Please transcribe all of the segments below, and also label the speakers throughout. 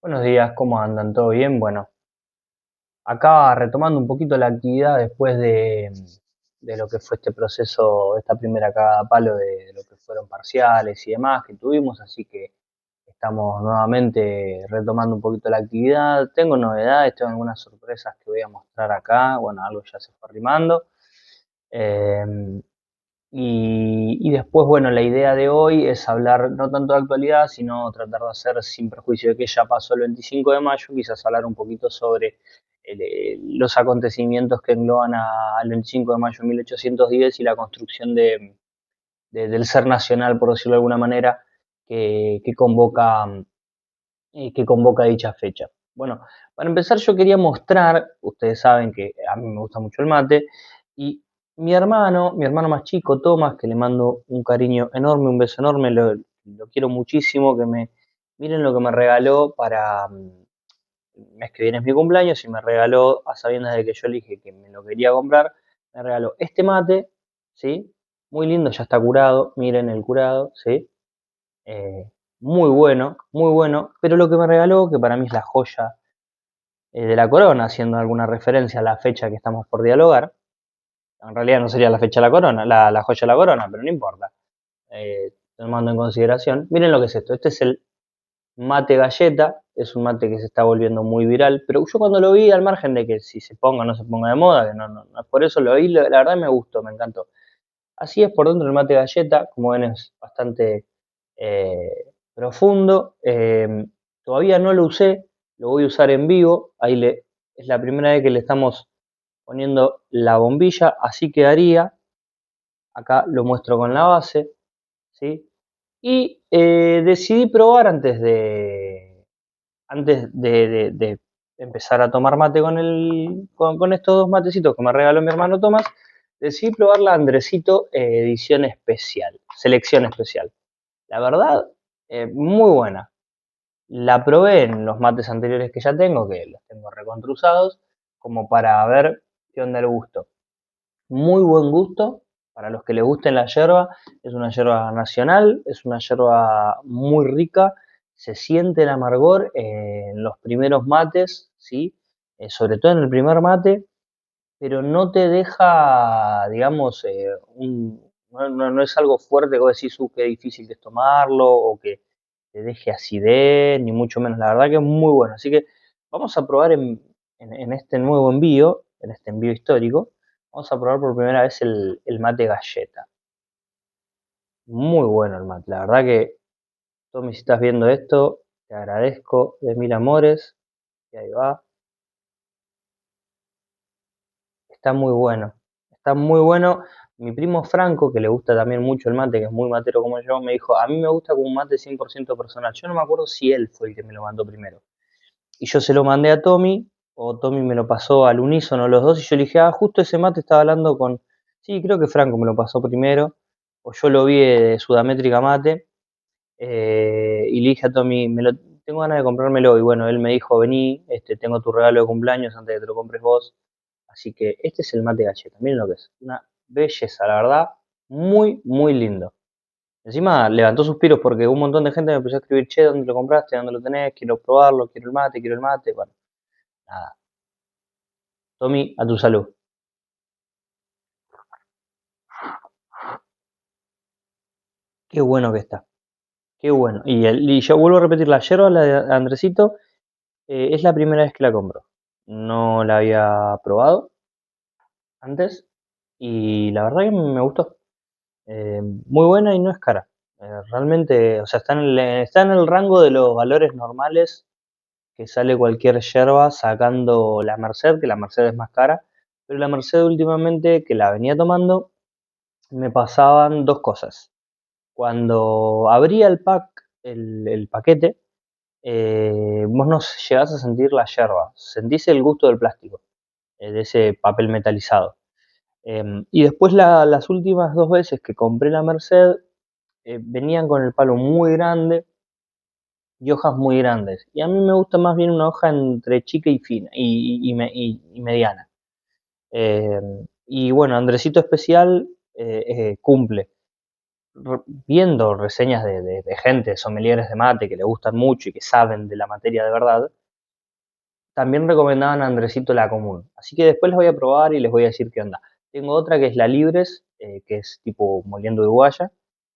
Speaker 1: Buenos días, ¿cómo andan? ¿Todo bien? Bueno, acá retomando un poquito la actividad después de lo que fue este proceso, esta primera cagada a palo de lo que fueron parciales y demás que tuvimos, así que estamos nuevamente retomando un poquito la actividad. Tengo novedades, tengo algunas sorpresas que voy a mostrar acá, bueno, algo ya se fue arrimando. Eh, y después, bueno, la idea de hoy es hablar no tanto de actualidad, sino tratar de hacer, sin perjuicio de que ya pasó el 25 de mayo, quizás hablar un poquito sobre los acontecimientos que engloban al 25 de mayo de 1810 y la construcción del ser nacional, por decirlo de alguna manera, que convoca dicha fecha. Bueno, para empezar yo quería mostrar, ustedes saben que a mí me gusta mucho el mate, y mi hermano más chico, Tomás, que le mando un cariño enorme, un beso enorme, lo quiero muchísimo, miren lo que me regaló el mes que viene es mi cumpleaños, y me regaló, a sabiendas de que yo le dije que me lo quería comprar, me regaló este mate, ¿sí? Muy lindo, ya está curado, miren el curado, ¿sí? eh, muy bueno, pero lo que me regaló, que para mí es la joya de la corona, haciendo alguna referencia a la fecha que estamos por dialogar, en realidad no sería la fecha de la corona, la joya de la corona, pero no importa, tomando en consideración, miren lo que es esto, este es el mate galleta, es un mate que se está volviendo muy viral, pero yo cuando lo vi, al margen de que si se ponga o no se ponga de moda, que no es por eso, lo vi, la verdad me gustó, me encantó. Así es por dentro el mate galleta, como ven es bastante profundo. Todavía no lo usé, lo voy a usar en vivo. Es la primera vez que le estamos poniendo la bombilla, así quedaría. Acá lo muestro con la base, ¿sí? Y decidí probar antes de empezar a tomar mate con estos dos matecitos que me regaló mi hermano Tomás, decidí probar la Andresito edición especial, selección especial. La verdad, muy buena. La probé en los mates anteriores que ya tengo, que los tengo recontruzados, como para ver qué onda el gusto. Muy buen gusto, para los que les gusten la yerba, es una yerba nacional, es una yerba muy rica, se siente el amargor en los primeros mates, ¿sí? Sobre todo en el primer mate, pero no te deja, digamos, no es algo fuerte que vos decís, qué difícil que es tomarlo, o que te deje acidez, ni mucho menos. La verdad que es muy bueno. Así que vamos a probar en este nuevo envío, en este envío histórico, vamos a probar por primera vez el mate galleta. Muy bueno el mate. La verdad que, Tommy, si estás viendo esto, te agradezco de mil amores. Y ahí va. Está muy bueno. Está muy bueno. Mi primo Franco, que le gusta también mucho el mate, que es muy matero como yo, me dijo, a mí me gusta con un mate 100% personal. Yo no me acuerdo si él fue el que me lo mandó primero. Y yo se lo mandé a Tommy, o Tommy me lo pasó al unísono los dos, y yo le dije, justo ese mate estaba hablando con... Sí, creo que Franco me lo pasó primero, o yo lo vi de Sudamétrica Mate, y le dije a Tommy, tengo ganas de comprármelo, y bueno, él me dijo, vení, tengo tu regalo de cumpleaños antes de que te lo compres vos. Así que este es el mate galleta, miren lo que es, una belleza, la verdad, muy, muy lindo. Encima levantó suspiros porque un montón de gente me empezó a escribir, che, ¿dónde lo compraste? ¿Dónde lo tenés? Quiero probarlo, quiero el mate, quiero el mate. Bueno, nada. Tommy, a tu salud. Qué bueno que está. Qué bueno. Y yo vuelvo a repetir, la yerba, la de Andresito, es la primera vez que la compro. No la había probado antes y la verdad que me gustó. Muy buena y no es cara. Realmente, o sea, está en el rango de los valores normales que sale cualquier yerba sacando la Merced, que la Merced es más cara. Pero la Merced últimamente que la venía tomando, me pasaban dos cosas. Cuando abría el paquete, vos no llegás a sentir la yerba, sentís el gusto del plástico, de ese papel metalizado. Y después las últimas dos veces que compré la Merced, venían con el palo muy grande y hojas muy grandes. Y a mí me gusta más bien una hoja entre chica y fina y mediana. Y bueno, Andresito Especial cumple. viendo reseñas de gente, sommeliers de mate que le gustan mucho y que saben de la materia de verdad, también recomendaban a Andresito la común. Así que después les voy a probar y les voy a decir qué onda. Tengo otra que es la Libres, que es tipo moliendo uruguaya,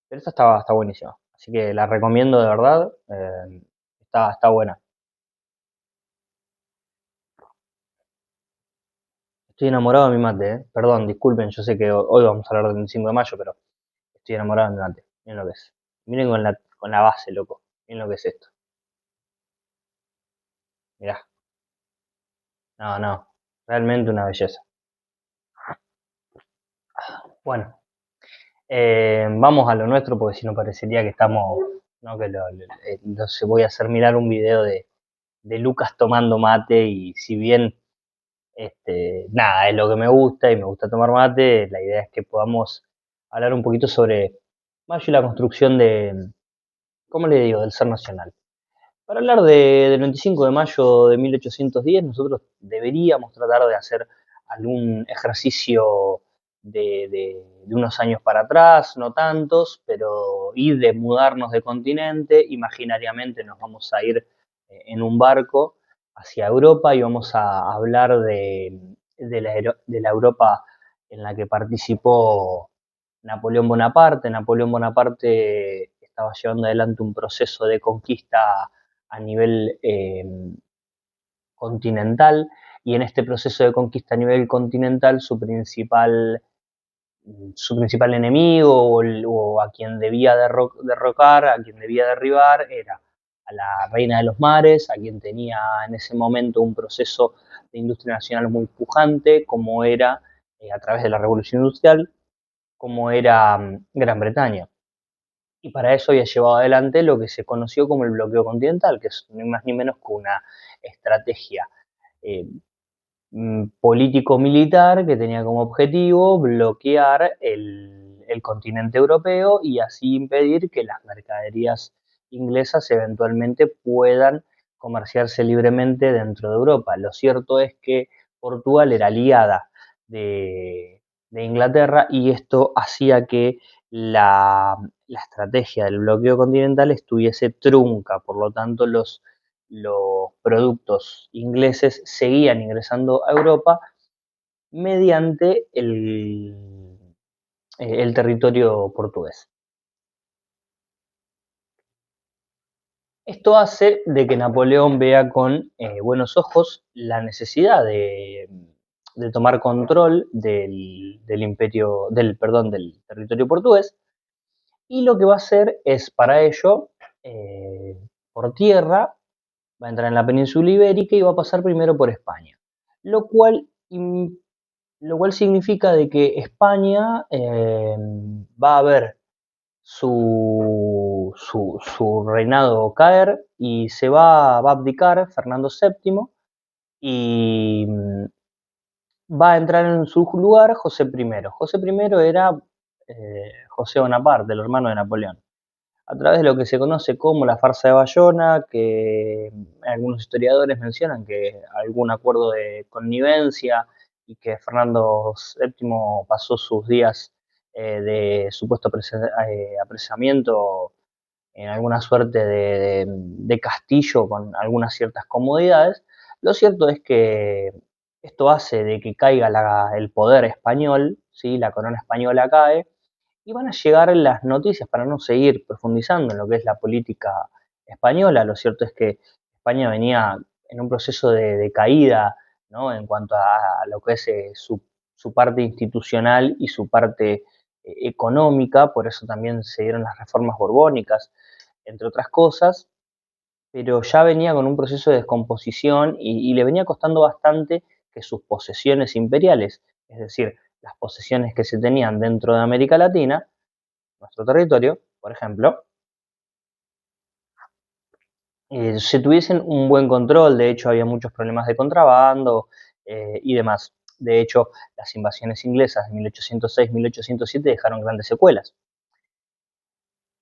Speaker 1: pero esta está buenísima. Así que la recomiendo de verdad. Está buena. Estoy enamorado de mi mate, ¿eh? Perdón, disculpen, yo sé que hoy vamos a hablar del 25 de mayo, pero estoy enamorado de mi mate. Miren lo que es. Miren con la base, loco. Miren lo que es esto. Mirá. No, no. Realmente una belleza. Bueno, vamos a lo nuestro porque si no parecería que estamos, no, no sé, voy a hacer mirar un video de Lucas tomando mate y si bien, nada, es lo que me gusta y me gusta tomar mate, la idea es que podamos hablar un poquito sobre Mayo y la construcción de, ¿cómo le digo?, del ser nacional. Para hablar del 25 de mayo de 1810, nosotros deberíamos tratar de hacer algún ejercicio de unos años para atrás, no tantos, pero y de mudarnos de continente. Imaginariamente nos vamos a ir en un barco hacia Europa y vamos a hablar de la Europa en la que participó Napoleón Bonaparte. Napoleón Bonaparte estaba llevando adelante un proceso de conquista a nivel continental y en este proceso de conquista a nivel continental su principal enemigo o a quien debía derrocar, a quien debía derribar era a la reina de los mares, a quien tenía en ese momento un proceso de industria nacional muy pujante, como era a través de la revolución industrial, como era Gran Bretaña. Y para eso había llevado adelante lo que se conoció como el bloqueo continental, que es ni más ni menos que una estrategia eh, político-militar que tenía como objetivo bloquear el continente europeo y así impedir que las mercaderías inglesas eventualmente puedan comerciarse libremente dentro de Europa. Lo cierto es que Portugal era aliada de Inglaterra y esto hacía que la estrategia del bloqueo continental estuviese trunca, por lo tanto los productos ingleses seguían ingresando a Europa mediante el territorio portugués. Esto hace de que Napoleón vea con buenos ojos la necesidad de tomar control del imperio, del territorio portugués, y lo que va a hacer es para ello, por tierra, va a entrar en la península ibérica y va a pasar primero por España, lo cual, lo cual significa de que España va a ver su reinado caer y va a abdicar Fernando VII y va a entrar en su lugar José I. José I era José Bonaparte, el hermano de Napoleón, a través de lo que se conoce como la farsa de Bayona, que algunos historiadores mencionan que algún acuerdo de connivencia y que Fernando VII pasó sus días de supuesto apresamiento en alguna suerte de castillo con algunas ciertas comodidades. Lo cierto es que esto hace de que caiga el poder español, ¿sí? La corona española cae, y van a llegar las noticias para no seguir profundizando en lo que es la política española. Lo cierto es que España venía en un proceso de caída, ¿no?, en cuanto a lo que es su parte institucional y su parte económica, por eso también se dieron las reformas borbónicas, entre otras cosas, pero ya venía con un proceso de descomposición y le venía costando bastante que sus posesiones imperiales, es decir, las posesiones que se tenían dentro de América Latina, nuestro territorio, por ejemplo, se tuviesen un buen control. De hecho, había muchos problemas de contrabando y demás. De hecho, las invasiones inglesas de 1806-1807 dejaron grandes secuelas.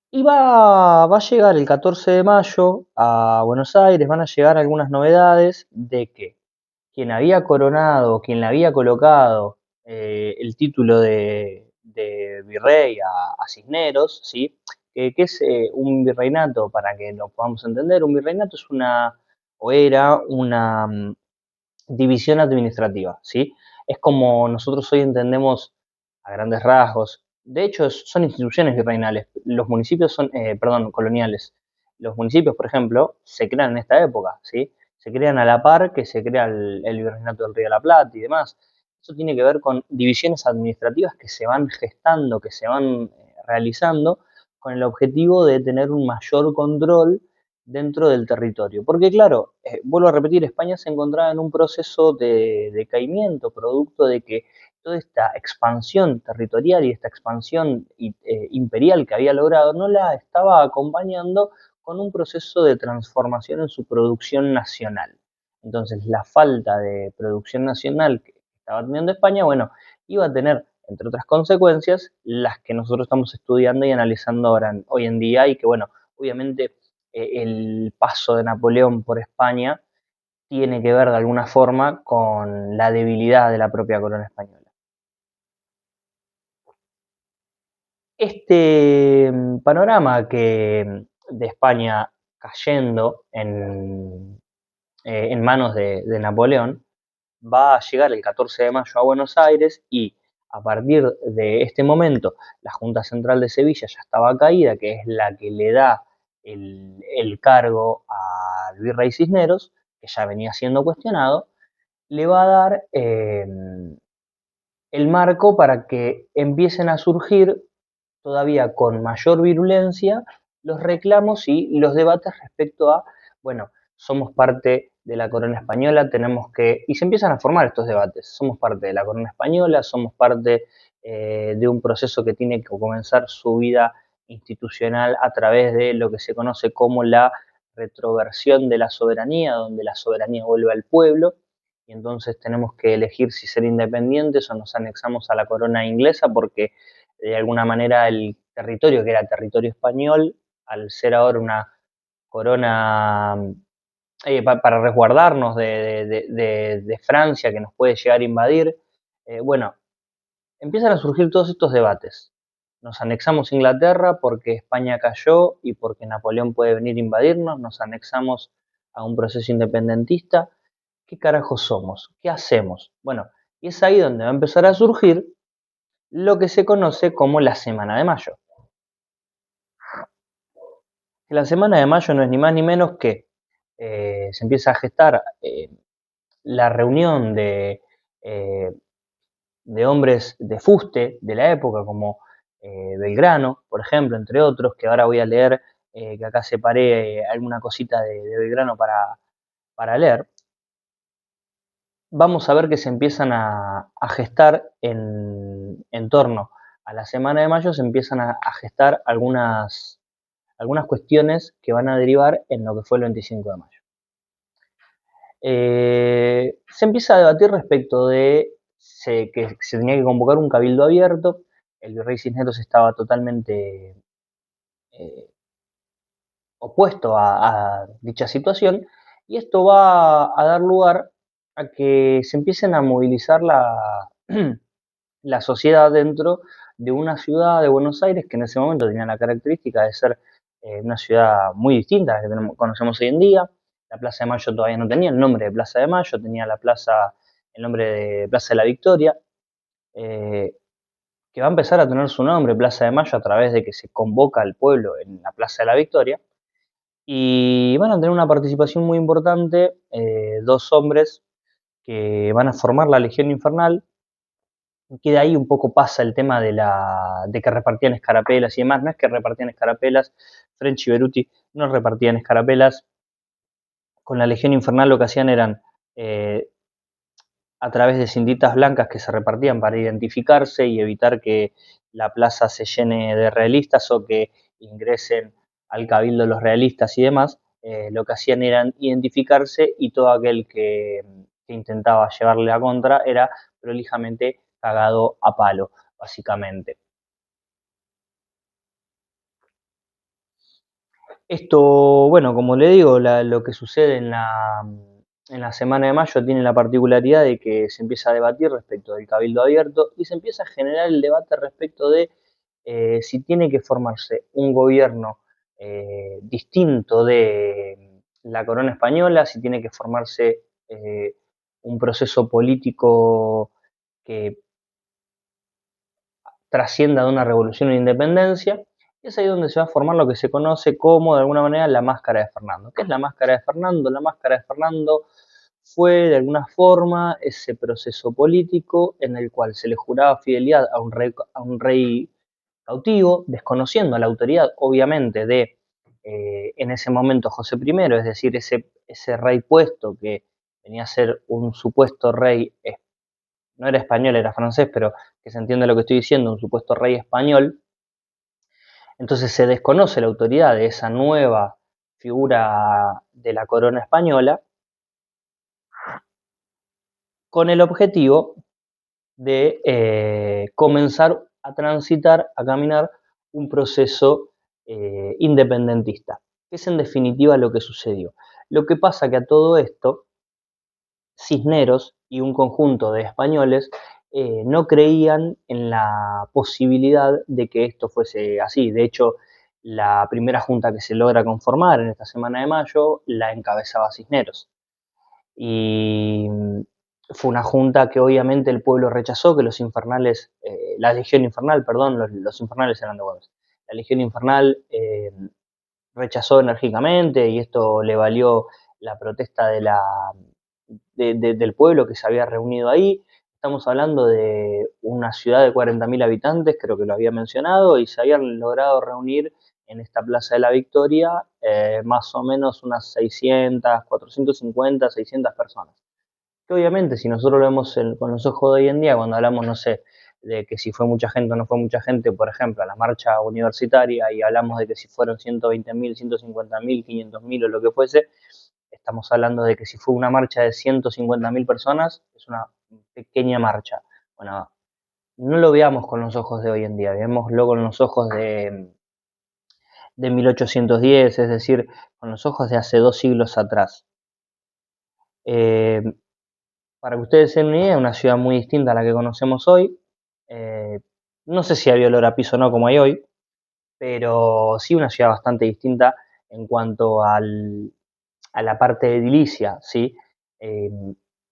Speaker 1: Y va a llegar el 14 de mayo a Buenos Aires, van a llegar algunas novedades de que quien había coronado, quien le había colocado el título de virrey a Cisneros, ¿sí? ¿Qué es un virreinato? Para que lo podamos entender, un virreinato es una, o era una división administrativa, ¿sí? Es como nosotros hoy entendemos a grandes rasgos. De hecho, son instituciones virreinales. Los municipios son, perdón, coloniales. Los municipios, por ejemplo, se crean en esta época, ¿sí? Se crean a la par que se crea el virreinato del Río de la Plata y demás. Eso tiene que ver con divisiones administrativas que se van gestando, que se van realizando con el objetivo de tener un mayor control dentro del territorio. Porque claro, vuelvo a repetir, España se encontraba en un proceso de decaimiento, producto de que toda esta expansión territorial y esta expansión imperial que había logrado no la estaba acompañando con un proceso de transformación en su producción nacional. Entonces, la falta de producción nacional que estaba teniendo España, bueno, iba a tener, entre otras consecuencias, las que nosotros estamos estudiando y analizando ahora, hoy en día, y que, bueno, obviamente el paso de Napoleón por España tiene que ver de alguna forma con la debilidad de la propia corona española. Este panorama que de España cayendo en manos de Napoleón va a llegar el 14 de mayo a Buenos Aires y a partir de este momento la Junta Central de Sevilla ya estaba caída, que es la que le da el cargo al virrey Cisneros, que ya venía siendo cuestionado, le va a dar el marco para que empiecen a surgir todavía con mayor virulencia los reclamos y los debates respecto a, bueno, somos parte de la corona española, tenemos que, y se empiezan a formar estos debates, somos parte de la corona española, somos parte de un proceso que tiene que comenzar su vida institucional a través de lo que se conoce como la retroversión de la soberanía, donde la soberanía vuelve al pueblo, y entonces tenemos que elegir si ser independientes o nos anexamos a la corona inglesa, porque de alguna manera el territorio que era territorio español, al ser ahora una corona para resguardarnos de Francia que nos puede llegar a invadir, bueno, empiezan a surgir todos estos debates. Nos anexamos a Inglaterra porque España cayó y porque Napoleón puede venir a invadirnos, nos anexamos a un proceso independentista. ¿Qué carajos somos? ¿Qué hacemos? Bueno, y es ahí donde va a empezar a surgir lo que se conoce como la Semana de Mayo. La Semana de Mayo no es ni más ni menos que se empieza a gestar la reunión eh, de hombres de fuste de la época, como Belgrano, por ejemplo, entre otros, que ahora voy a leer, que acá separé alguna cosita de Belgrano para leer. Vamos a ver que se empiezan a gestar en torno a la Semana de Mayo, se empiezan a gestar algunas cuestiones que van a derivar en lo que fue el 25 de mayo. Se empieza a debatir respecto de que se tenía que convocar un cabildo abierto. El virrey Cisneros estaba totalmente eh, opuesto a dicha situación y esto va a dar lugar a que se empiecen a movilizar la sociedad dentro de una ciudad de Buenos Aires que en ese momento tenía la característica de ser una ciudad muy distinta a la que conocemos hoy en día. La Plaza de Mayo todavía no tenía el nombre de Plaza de Mayo, tenía el nombre de Plaza de la Victoria, eh, que va a empezar a tener su nombre, Plaza de Mayo, a través de que se convoca al pueblo en la Plaza de la Victoria. Y van a tener una participación muy importante, dos hombres que van a formar la Legión Infernal, que de ahí un poco pasa el tema de que repartían escarapelas y demás. No es que repartían escarapelas, French y Beruti no repartían escarapelas. Con la Legión Infernal lo que hacían eran, eh, a través de cintitas blancas que se repartían para identificarse y evitar que la plaza se llene de realistas o que ingresen al cabildo los realistas y demás, lo que hacían era identificarse y todo aquel que intentaba llevarle la contra era prolijamente cagado a palo, básicamente. Esto, bueno, como le digo, lo que sucede en la semana de mayo tiene la particularidad de que se empieza a debatir respecto del cabildo abierto y se empieza a generar el debate respecto de si tiene que formarse un gobierno distinto de la corona española, si tiene que formarse un proceso político que trascienda de una revolución o independencia. Y es ahí donde se va a formar lo que se conoce como, de alguna manera, la máscara de Fernando. ¿Qué es la máscara de Fernando? La máscara de Fernando fue, de alguna forma, ese proceso político en el cual se le juraba fidelidad a un rey cautivo, desconociendo la autoridad, obviamente, de, en ese momento, José I, es decir, ese rey puesto que venía a ser un supuesto rey, no era español, era francés, pero que se entiende lo que estoy diciendo, un supuesto rey español. Entonces se desconoce la autoridad de esa nueva figura de la corona española con el objetivo de comenzar a transitar, a caminar un proceso independentista, que es en definitiva lo que sucedió. Lo que pasa que a todo esto, Cisneros y un conjunto de españoles no creían en la posibilidad de que esto fuese así. De hecho, la primera junta que se logra conformar en esta semana de mayo la encabezaba Cisneros. Y fue una junta que obviamente el pueblo rechazó, que los infernales, la Legión Infernal, perdón, los infernales eran de Güemes. La Legión Infernal rechazó enérgicamente y esto le valió la protesta del pueblo que se había reunido ahí. Estamos hablando de una ciudad de 40.000 habitantes, creo que lo había mencionado, y se habían logrado reunir en esta Plaza de la Victoria más o menos unas 600, 450, 600 personas. Que obviamente si nosotros lo vemos con los ojos de hoy en día, cuando hablamos, no sé, de que si fue mucha gente o no fue mucha gente, por ejemplo, a la marcha universitaria y hablamos de que si fueron 120.000, 150.000, 500.000 o lo que fuese, estamos hablando de que si fue una marcha de 150.000 personas, es una pequeña marcha. Bueno, no lo veamos con los ojos de hoy en día, veámoslo con los ojos de 1810, es decir, con los ojos de hace 2 siglos atrás. Eh, para que ustedes se den una idea, una ciudad muy distinta a la que conocemos hoy. Eh, no sé si había olor a piso o no como hay hoy, pero sí una ciudad bastante distinta en cuanto a la parte edilicia, ¿sí? Eh,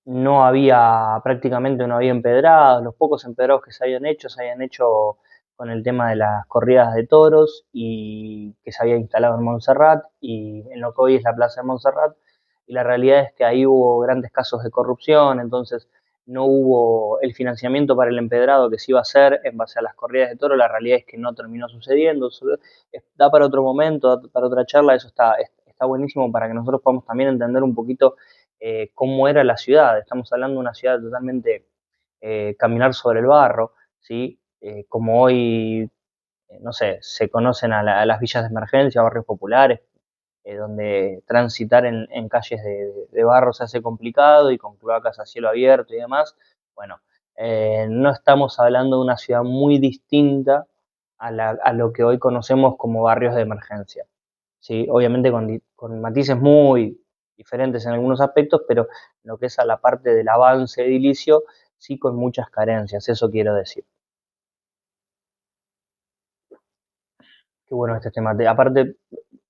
Speaker 1: no había, prácticamente no había empedrados, los pocos empedrados que se habían hecho con el tema de las corridas de toros y que se había instalado en Montserrat y en lo que hoy es la Plaza de Montserrat. Y la realidad es que ahí hubo grandes casos de corrupción, entonces no hubo el financiamiento para el empedrado que se iba a hacer en base a las corridas de toros, la realidad es que no terminó sucediendo, da para otro momento, da para otra charla, eso está buenísimo para que nosotros podamos también entender un poquito cómo era la ciudad. Estamos hablando de una ciudad totalmente caminar sobre el barro, ¿sí? Como hoy, no sé, se conocen a las villas de emergencia, barrios populares, donde transitar en calles de barro se hace complicado y con cloacas a cielo abierto y demás. Bueno, no estamos hablando de una ciudad muy distinta a lo que hoy conocemos como barrios de emergencia. ¿Sí? Obviamente con matices muy diferentes en algunos aspectos, pero lo que es a la parte del avance edilicio, sí con muchas carencias, eso quiero decir. Qué bueno este tema. Aparte,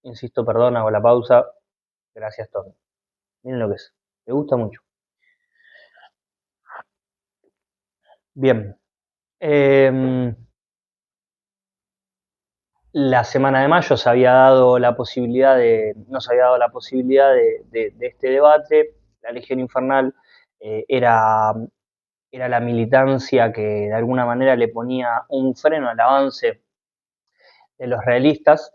Speaker 1: insisto, perdón, hago la pausa. Gracias, Tom. Miren lo que es. Me gusta mucho. Bien. Eh, la semana de mayo se había dado la posibilidad no se había dado la posibilidad de este debate. La Legión Infernal era la militancia que de alguna manera le ponía un freno al avance de los realistas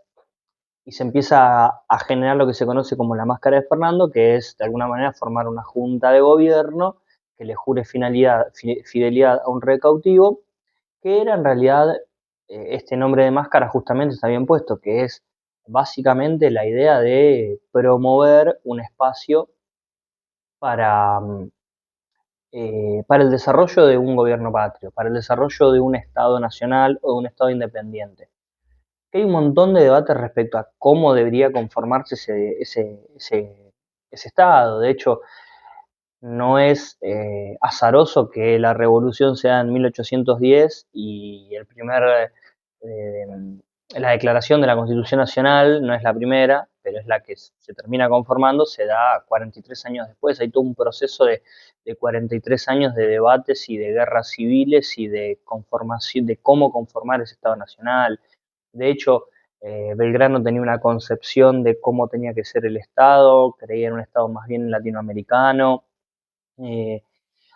Speaker 1: y se empieza a generar lo que se conoce como la máscara de Fernando, que es de alguna manera formar una junta de gobierno que le jure fidelidad a un rey cautivo, que era en realidad este nombre de máscara justamente está bien puesto, que es básicamente la idea de promover un espacio para para el desarrollo de un gobierno patrio, para el desarrollo de un Estado nacional o de un Estado independiente. Que hay un montón de debates respecto a cómo debería conformarse ese Estado. De hecho, no es azaroso que la revolución sea en 1810 y eh, la declaración de la Constitución Nacional no es la primera, pero es la que se termina conformando, se da 43 años después. Hay todo un proceso de 43 años de debates y de guerras civiles y de conformación, de cómo conformar ese Estado Nacional. De hecho, Belgrano tenía una concepción de cómo tenía que ser el Estado, creía en un Estado más bien latinoamericano, eh,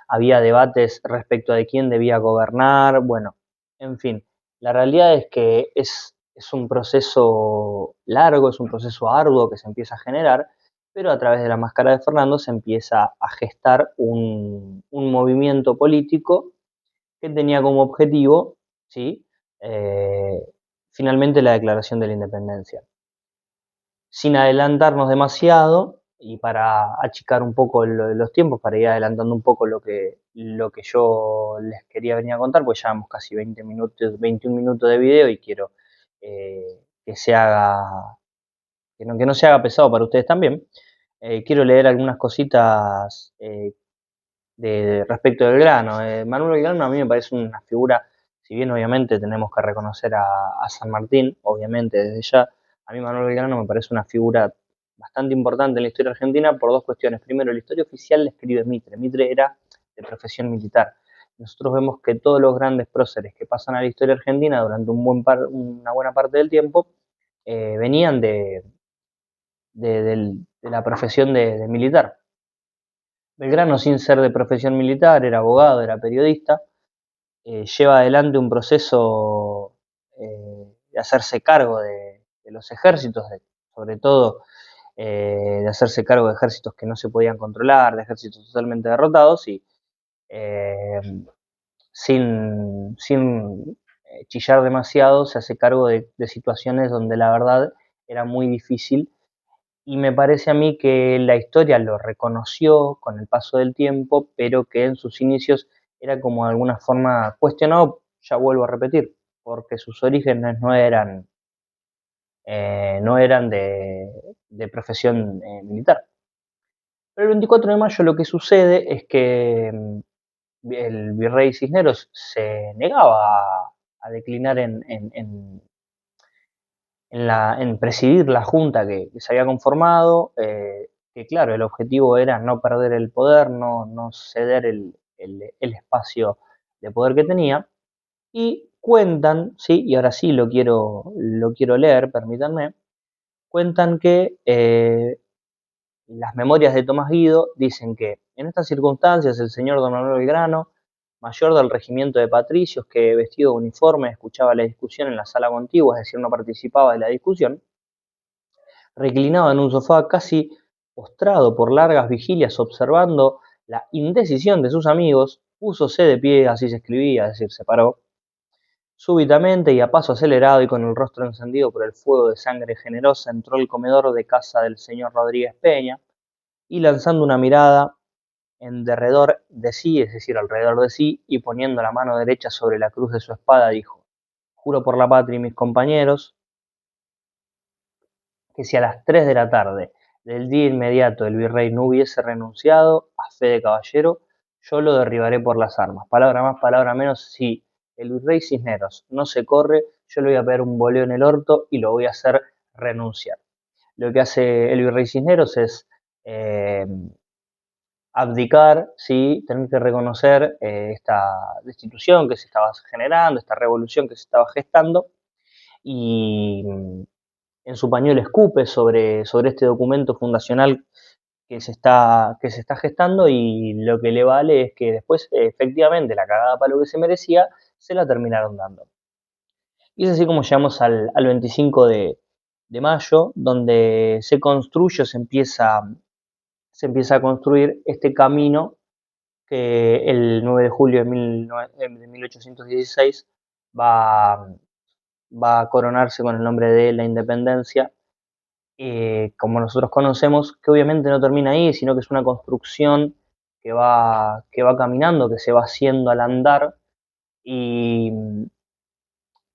Speaker 1: había debates respecto de quién debía gobernar, bueno, en fin, la realidad es que es un proceso largo, es un proceso arduo que se empieza a generar, pero a través de la máscara de Fernando se empieza a gestar un movimiento político que tenía como objetivo, ¿sí? Eh, finalmente la declaración de la independencia. Sin adelantarnos demasiado y para achicar un poco los tiempos, para ir adelantando un poco lo que yo les quería venir a contar, pues ya llevamos casi 20 minutos, 21 minutos de video y quiero que se haga, que no se haga pesado para ustedes también. Quiero leer algunas cositas respecto del grano. Manuel Belgrano a mí me parece una figura, si bien obviamente tenemos que reconocer a San Martín, obviamente desde ya, a mí Manuel Belgrano me parece una figura bastante importante en la historia argentina por dos cuestiones. Primero, la historia oficial la escribe Mitre. Mitre era de profesión militar. Nosotros vemos que todos los grandes próceres que pasan a la historia argentina durante una buena parte del tiempo venían de la profesión de militar. Belgrano, sin ser de profesión militar, era abogado, era periodista, lleva adelante un proceso de hacerse cargo de los ejércitos, sobre todo de hacerse cargo de ejércitos que no se podían controlar, de ejércitos totalmente derrotados y eh, sin chillar demasiado se hace cargo de situaciones donde la verdad era muy difícil y me parece a mí que la historia lo reconoció con el paso del tiempo, pero que en sus inicios era como de alguna forma cuestionado, ya vuelvo a repetir, porque sus orígenes no eran de profesión militar. Pero el 24 de mayo lo que sucede es que el virrey Cisneros se negaba a declinar en presidir la junta que se había conformado, que claro, el objetivo era no perder el poder, no ceder el espacio de poder que tenía, y cuentan, ¿sí? Y ahora sí lo quiero leer, permítanme, cuentan que las memorias de Tomás Guido dicen que en estas circunstancias el señor Don Manuel Belgrano, mayor del regimiento de patricios que vestido de uniforme escuchaba la discusión en la sala contigua, es decir, no participaba de la discusión, reclinado en un sofá casi postrado por largas vigilias observando la indecisión de sus amigos, púsose de pie, así se escribía, es decir, se paró, súbitamente y a paso acelerado y con el rostro encendido por el fuego de sangre generosa entró al comedor de casa del señor Rodríguez Peña y lanzando una mirada en derredor de sí, es decir, alrededor de sí, y poniendo la mano derecha sobre la cruz de su espada, dijo, juro por la patria y mis compañeros, que si a las 3 de la tarde del día inmediato el virrey no hubiese renunciado a fe de caballero, yo lo derribaré por las armas. Palabra más, palabra menos, si el virrey Cisneros no se corre, yo le voy a pegar un boleo en el orto y lo voy a hacer renunciar. Lo que hace el virrey Cisneros es eh, abdicar, ¿sí? Tener que reconocer esta destitución que se estaba generando, esta revolución que se estaba gestando, y en su pañuelo escupe sobre este documento fundacional que se está gestando y lo que le vale es que después efectivamente la cagada para lo que se merecía se la terminaron dando. Y es así como llegamos al 25 de mayo, donde se construye, se empieza a construir este camino que el 9 de julio de 1816 va, va a coronarse con el nombre de la independencia como nosotros conocemos, que obviamente no termina ahí, sino que es una construcción que va caminando, que se va haciendo al andar y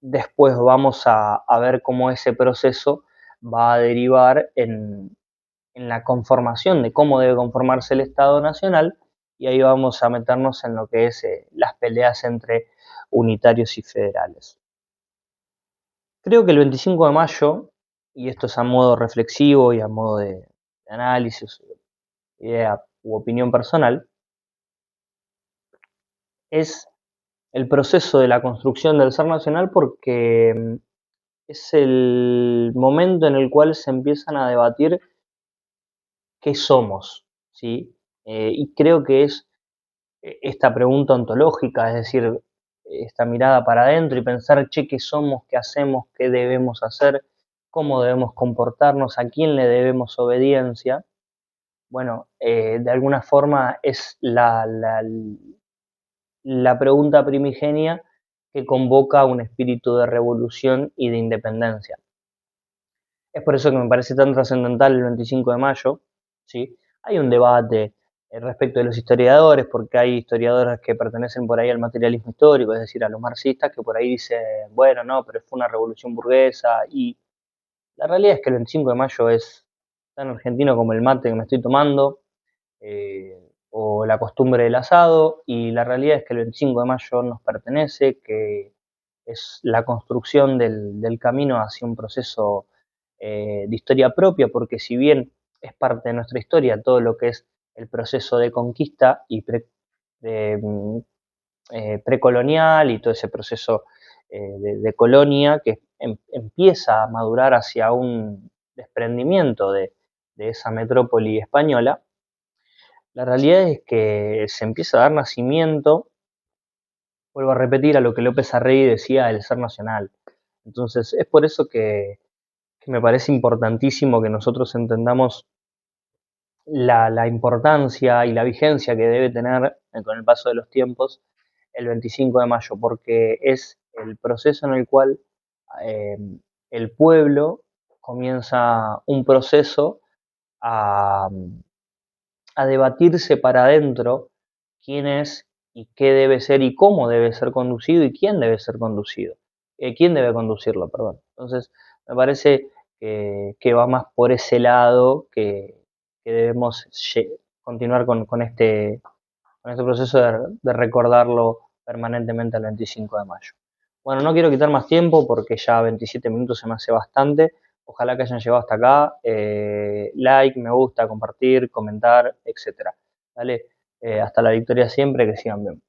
Speaker 1: después vamos a ver cómo ese proceso va a derivar en la conformación de cómo debe conformarse el Estado Nacional, y ahí vamos a meternos en lo que es las peleas entre unitarios y federales. Creo que el 25 de mayo, y esto es a modo reflexivo y a modo de análisis, idea u opinión personal, es el proceso de la construcción del ser nacional porque es el momento en el cual se empiezan a debatir qué somos, ¿sí? Y creo que es esta pregunta ontológica, es decir, esta mirada para adentro y pensar, che, qué somos, qué hacemos, qué debemos hacer, cómo debemos comportarnos, a quién le debemos obediencia. Bueno, de alguna forma es la pregunta primigenia que convoca un espíritu de revolución y de independencia. Es por eso que me parece tan trascendental el 25 de mayo, ¿sí? Hay un debate respecto de los historiadores, porque hay historiadores que pertenecen por ahí al materialismo histórico, es decir, a los marxistas, que por ahí dicen, bueno, no, pero fue una revolución burguesa, y la realidad es que el 25 de mayo es tan argentino como el mate que me estoy tomando, o la costumbre del asado, y la realidad es que el 25 de mayo nos pertenece, que es la construcción del camino hacia un proceso de historia propia, porque si bien es parte de nuestra historia todo lo que es el proceso de conquista y precolonial y todo ese proceso de colonia que empieza a madurar hacia un desprendimiento de esa metrópoli española, la realidad es que se empieza a dar nacimiento, vuelvo a repetir, a lo que López Arrey decía del ser nacional. Entonces, es por eso que me parece importantísimo que nosotros entendamos la importancia y la vigencia que debe tener con el paso de los tiempos el 25 de mayo, porque es el proceso en el cual eh, el pueblo comienza un proceso a, a debatirse para adentro quién es y qué debe ser y cómo debe ser conducido y quién debe ser conducido, quién debe conducirlo, perdón. Entonces, me parece que va más por ese lado que debemos continuar con este proceso de recordarlo permanentemente el 25 de mayo. Bueno, no quiero quitar más tiempo porque ya 27 minutos se me hace bastante. Ojalá que hayan llegado hasta acá. Like, me gusta, compartir, comentar, etcétera. Dale, hasta la victoria siempre, que sigan bien.